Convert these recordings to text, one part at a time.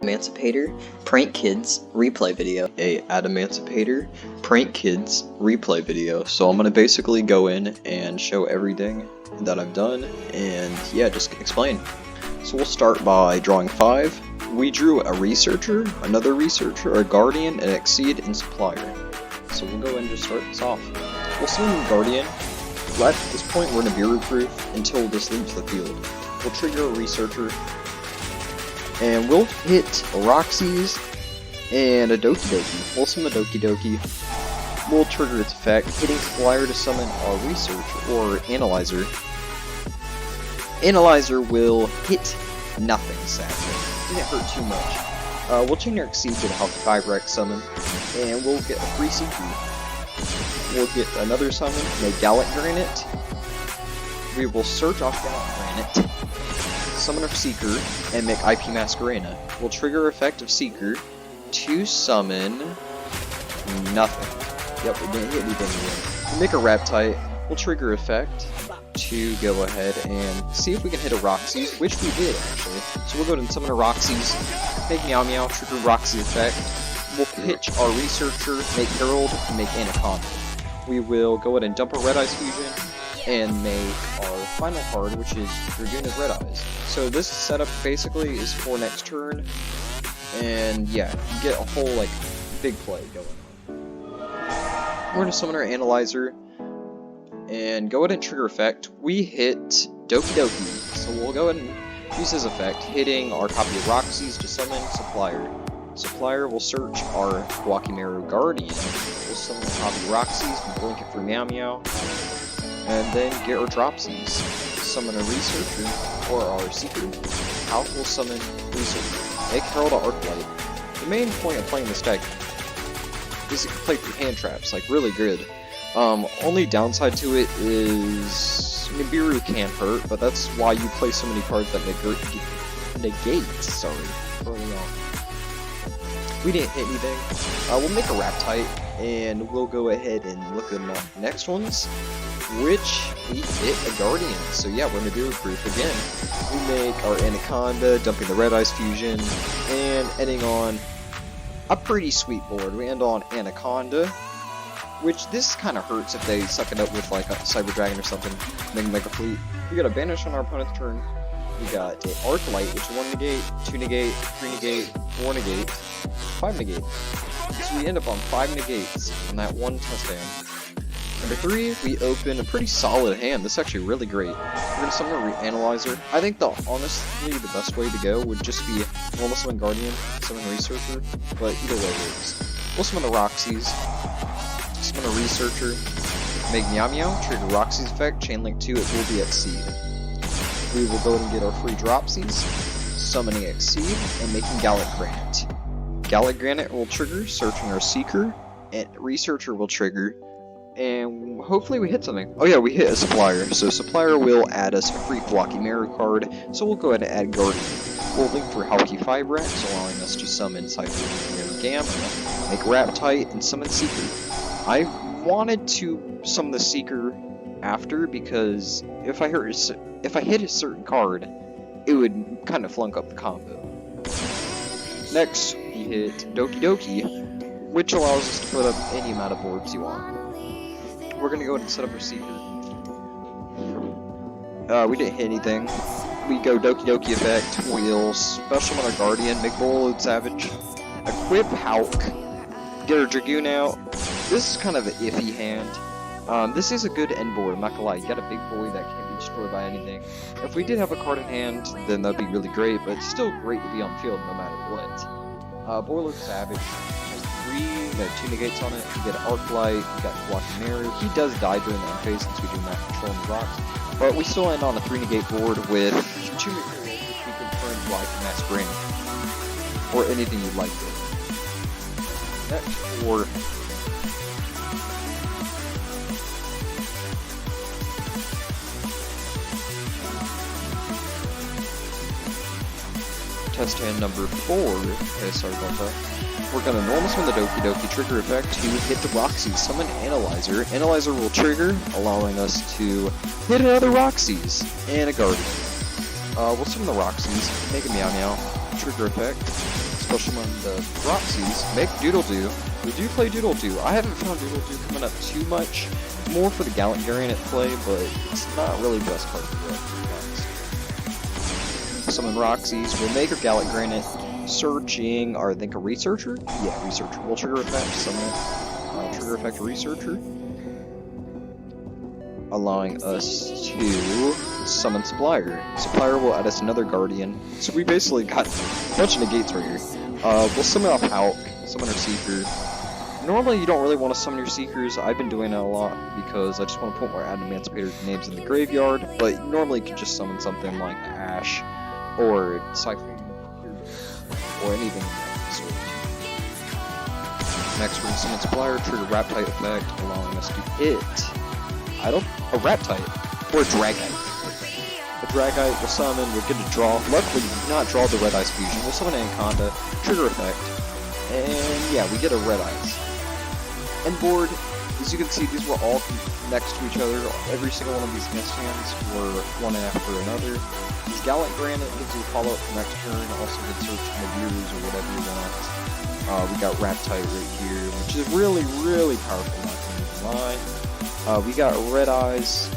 Adamancipator Prank Kids replay video. A Adamancipator Prank Kids replay video. So I'm gonna basically go in and show everything that I've done and yeah, just explain. So we'll start by drawing 5. We drew a researcher, another researcher, a guardian, an exceed, and supplier. So we'll go in and just start this off. We'll summon the guardian. At this point we're in a bureau proof until this leaves the field. We'll trigger a researcher. And we'll hit Roxy's and a Doki Doki. We'll summon a Doki Doki. We'll trigger its effect, hitting Supplier to summon our Researcher or Analyzer. Analyzer will hit nothing, sadly. Didn't hurt too much. We'll change our Exceed to the Health 5 Rex summon, and we'll get a free CP. We'll get another summon, a Gallic Granite. We will search off Gallic Granite. Summon our Seeker, and make IP Masquerena. We'll trigger effect of Seeker to summon nothing. Yep, we didn't hit anything again. We'll make a Raptite. We'll trigger effect to go ahead and see if we can hit a Roxy's, which we did actually. So we'll go ahead and summon a Roxy's, make Meow Meow, trigger Roxy's effect. We'll pitch our Researcher, make Herald, and make Anaconda. We will go ahead and dump a Red Eyes Fusion and make our final card, which is Dragoon's Red Eyes. So this setup basically is for next turn, and yeah, you get a whole like big play going on. We're gonna summon our Analyzer and go ahead and trigger effect. We hit Doki Doki, so we'll go ahead and use his effect, hitting our copy of Roxy's to summon Supplier. Supplier will search our Guakimeru Guardian. We'll summon a copy of Roxy's, we'll blink it for Meow Meow. And then get our Dropsies. Summon a Researcher, or our Seeker. Out will summon Researcher. Make Herald a Arclight. The main point of playing this deck is it can play through hand traps, like really good. Only downside to it is Nibiru can hurt, but that's why you play so many cards that negate early on. We didn't hit anything. We'll make a Raptite, and we'll go ahead and look at the next ones, which we hit a Guardian. So yeah, we're in a Bureau Proof again. We make our Anaconda, dumping the Red Eyes Fusion, and ending on a pretty sweet board. We end on Anaconda, which this kind of hurts if they suck it up with like a Cyber Dragon or something, make Mega Fleet. We got a Banish on our opponent's turn. We got an Arclight, which is 1 negate, 2 negate, 3 negate, 4 negate, 5 negate. So we end up on 5 negates on that one test hand. Number 3, we open a pretty solid hand. This is actually really great. We're going to summon a Analyzer. I think honestly the best way to go would just be normal summon Guardian, summon Researcher, but either way works. We'll summon the Roxy's, summon a Researcher, make Meow Meow, trigger Roxy's effect, chain link 2, it will be Exceed. We will go ahead and get our free Dropsies, summoning Exceed, and making Gallic Granite. Gallic Granite will trigger, searching our Seeker, and Researcher will trigger, and hopefully we hit something. Oh yeah, we hit a Supplier, so Supplier will add us a free Guakimeru card, so we'll go ahead and add Guardian. We'll link for Halki 5 Rex, allowing us to summon Cypher Gamma, make Raptite, and summon Seeker. I wanted to summon the Seeker after, because if I hit a certain card, it would kind of flunk up the combo. Next, we hit Doki Doki, which allows us to put up any amount of orbs you want. We're gonna go ahead and set up our Seeker. We didn't hit anything. We go Doki Doki effect, we'll special summon our Guardian, make Bullload Savage, equip Hulk, get our Dragoon out. This is kind of an iffy hand. This is a good end board, I'm not gonna lie. You got a big boy that can't be destroyed by anything. If we did have a card in hand, then that'd be really great, but it's still great to be on field no matter what. Bullload Savage has 2 negates on it. You get Arclight, you got Guakimeru. He does die during the end phase since we do not control the rocks. But we still end on a 3 negate board with 2 materials which we can turn like Masquerena. Or anything you'd like to. Next, for test hand number 4, okay, sorry about that. We're going to normal summon the Doki Doki, trigger effect to hit the Roxy, summon Analyzer. Analyzer will trigger, allowing us to hit another Roxy's and a Guardian. We'll summon the Roxy's, make a Meow Meow, trigger effect, special on the Roxy's, make Doodle-Doo. We do play Doodle-Doo. I haven't found Doodle-Doo coming up too much. More for the Gallant Granite play, but it's not really the best card to do it, to be honest. Summon Roxy's. We'll make a Gallant Granite. Searching, or I think a Researcher? Yeah, Researcher. We'll trigger effect, summon it. Trigger effect Researcher. Allowing us to summon Supplier. Supplier will add us another Guardian. So we basically got a bunch of negates right here. We'll summon off Hulk, summon our Seeker. Normally you don't really want to summon your Seekers. I've been doing it a lot because I just want to put more Adamancipator names in the graveyard, but normally you can just summon something like Ash or Siphon or anything of that sort. Next we're going to summon Supplier, trigger Raptite effect, allowing us to hit a Raptite or a Dragite. The Dragite will summon, we'll get a draw. Luckily, we do not draw the Red Eyes Fusion. We'll summon Anaconda, trigger effect, and yeah, we get a Red Eyes. End board, as you can see, these were all next to each other. Every single one of these missed hands were one after another. This Gallant Granite gives you a follow-up for next turn, also can search Nibiru's or whatever you want. We got Raptite right here, which is really, really powerful, not gonna lie. We got Red Eyes,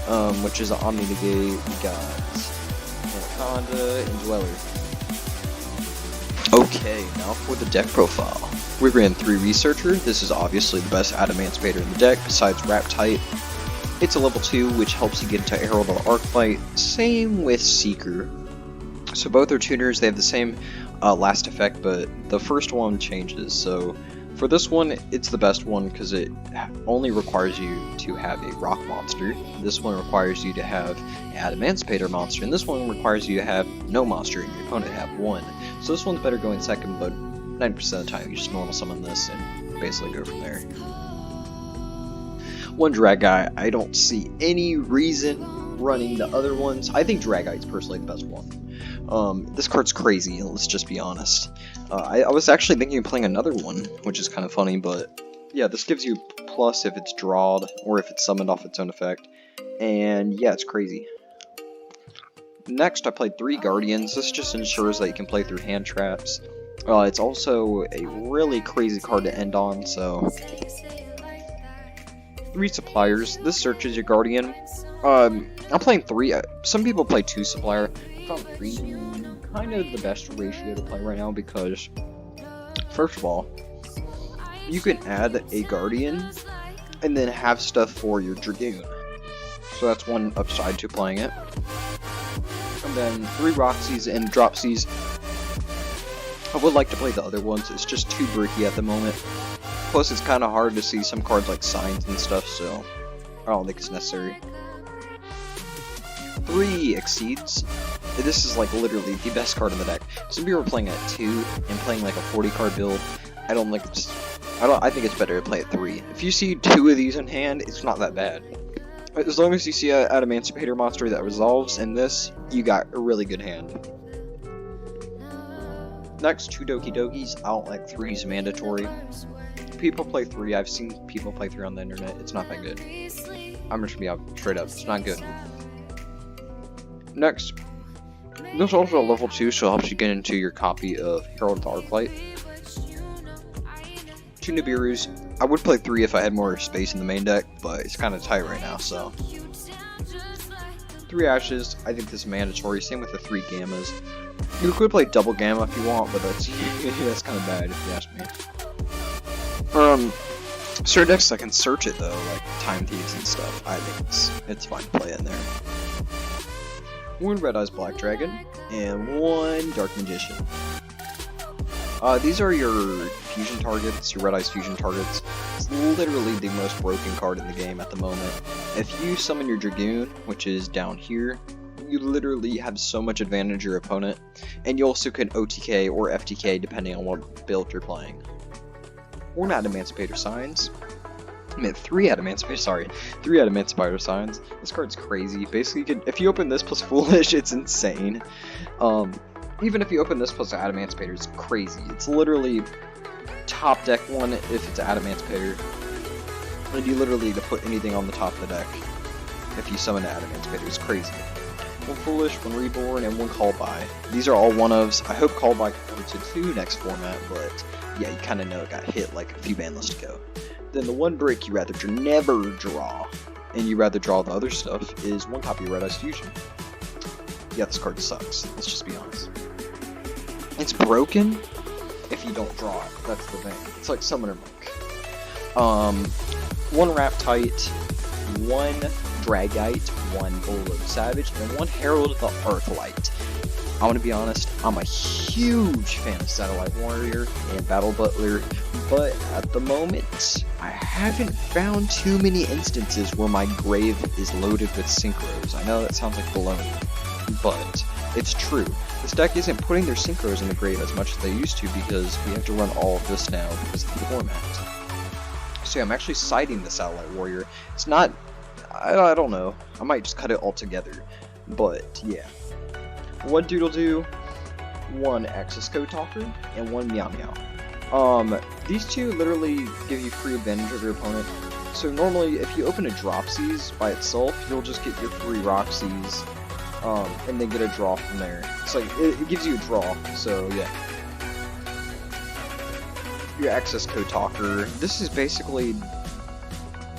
which is an Omni Negate. We got Anaconda and Dweller. Okay, now for the deck profile. We ran 3 Researcher. This is obviously the best Adamancipator in the deck, besides Raptite. It's a level 2, which helps you get into Herald of the Arclight. Same with Seeker. So both are tuners, they have the same last effect, but the first one changes. So for this one, it's the best one because it only requires you to have a rock monster. This one requires you to have an Adamancipator monster, and this one requires you to have no monster and your opponent have one. So this one's better going second, but 90% of the time you just normal summon this and basically go from there. One Dragite, I don't see any reason running the other ones. I think Dragite's personally the best one. This card's crazy, let's just be honest. I was actually thinking of playing another one, which is kind of funny, but yeah, this gives you plus if it's drawed, or if it's summoned off its own effect, and yeah, it's crazy. Next, I played 3 Guardians. This just ensures that you can play through hand traps. It's also a really crazy card to end on, so 3 Suppliers. This searches your Guardian. I'm playing 3. Some people play 2 Supplier. I found 3 kind of the best ratio to play right now because, first of all, you can add a Guardian and then have stuff for your Dragoon. So that's one upside to playing it. And then 3 Roxy's and Dropsies. I would like to play the other ones, it's just too bricky at the moment. Plus it's kind of hard to see some cards like Signs and stuff, so I don't think it's necessary. 3 Exceeds. This is like literally the best card in the deck. Some people are playing at 2 and playing like a 40 card build. I think it's better to play at 3. If you see 2 of these in hand, it's not that bad. As long as you see an Adamancipator monster that resolves in this, you got a really good hand. Next, 2 Doki Dokis. I don't like 3's mandatory. People play 3. I've seen people play 3 on the internet. It's not that good. I'm just gonna be out straight up. It's not good. Next, this is also a level 2, so it helps you get into your copy of Herald of the Arclight. 2 Nibiru's. I would play 3 if I had more space in the main deck, but it's kind of tight right now, so. 3 Ashes. I think this is mandatory. Same with the 3 Gammas. You could play double Gamma if you want, but that's kind of bad if you ask me. Certain decks I can search it though, like Time Thieves and stuff. I think it's fine to play in there. 1 Red Eyes Black Dragon and 1 Dark Magician. These are your fusion targets, your Red Eyes fusion targets. It's literally the most broken card in the game at the moment. If you summon your Dragoon, which is down here, you literally have so much advantage your opponent, and you also can OTK or FTK depending on what build you're playing. 1 Adamancipator Signs. I meant 3 Adamancipator Signs. This card's crazy. Basically, if you open this plus Foolish, it's insane. Even if you open this plus Adamancipator, it's crazy. It's literally top deck 1 if it's Adamancipator. And you literally to put anything on the top of the deck if you summon an Adamancipator. It's crazy. one Foolish, one Reborn, and one Call By. These are all one-ofs. I hope Call By can come to 2 next format, but yeah, you kind of know it got hit like a few ban lists ago. Then the one brick you rather never draw, and you rather draw the other stuff, is one copy of Red Eyes Fusion. Yeah, this card sucks. Let's just be honest. It's broken if you don't draw it. That's the thing. It's like Summoner Monk. One Raptite, one Dragite, one Bolo Savage, and one Herald the Earthlight. I want to be honest, I'm a huge fan of Satellite Warrior and Battle Butler, but at the moment, I haven't found too many instances where my grave is loaded with Synchros. I know that sounds like baloney, but it's true. This deck isn't putting their Synchros in the grave as much as they used to because we have to run all of this now because of the format. So yeah, I'm actually citing the Satellite Warrior. It's not, I don't know, I might just cut it all together, but yeah. One Doodle Doo, one Axis Code Talker, and one Meow Meow. These two literally give you free advantage over your opponent. So normally, if you open a Dropsies by itself, you'll just get your 3 Roxies, and then get a draw from there. It's like, it gives you a draw, so yeah. Your Access Code Talker, this is basically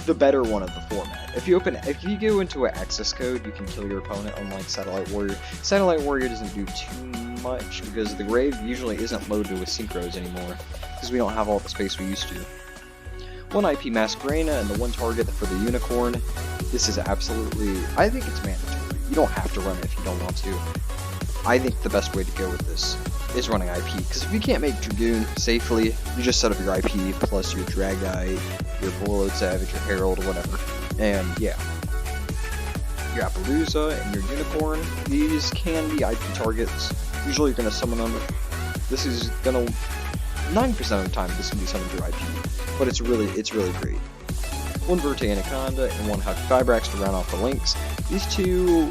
the better one of the format. If you go into an access code, you can kill your opponent, unlike Satellite Warrior. Satellite Warrior doesn't do too much because the grave usually isn't loaded with Synchros anymore, because we don't have all the space we used to. One IP Masquerena and the one target for the Unicorn. This is absolutely, I think it's mandatory. You don't have to run it if you don't want to. I think the best way to go with this is running IP, because if you can't make Dragoon safely, you just set up your IP plus your Dragite, your Bullload Savage, your Herald, or whatever. And yeah, your Appaloosa and your Unicorn, these can be IP targets. Usually you're going to summon them. This is going to, 9% of the time, this can be summoned through IP, but it's really great. One Verte Anaconda and one Huck Fibrax to round off the links. These two,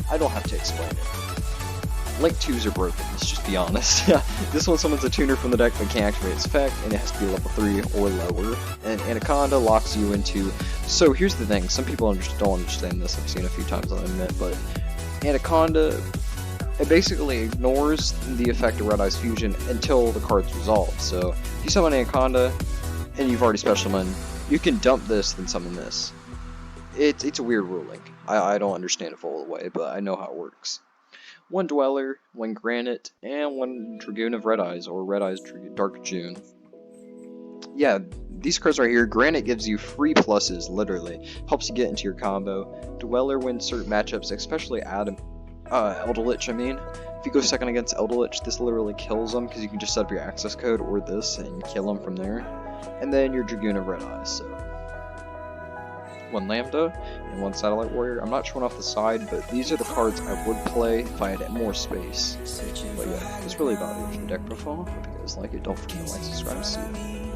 I don't have to explain it. Link 2s are broken, let's just be honest. This one summons a tuner from the deck but can't activate its effect, and it has to be level 3 or lower. And Anaconda locks you into... So here's the thing, some people don't understand this, I've seen it a few times on the internet, but Anaconda, it basically ignores the effect of Red Eyes Fusion until the card's resolved. So if you summon Anaconda, and you've already special summoned, you can dump this, then summon this. It's a weird ruling. I don't understand it all the way, but I know how it works. One Dweller, one Granite, and one Dragoon of Red Eyes, or Red Eyes Dark June. Yeah, these cards right here, Granite gives you free pluses, literally. Helps you get into your combo. Dweller wins certain matchups, especially Eldelich, I mean. If you go second against Eldelich, this literally kills them, because you can just set up your access code, or this, and kill them from there. And then your Dragoon of Red Eyes, so... One Lambda, and one Satellite Warrior. I'm not showing off the side, but these are the cards I would play if I had more space. But yeah, that's really about it for the deck profile. Hope you guys like it. Don't forget to like, subscribe, and see you.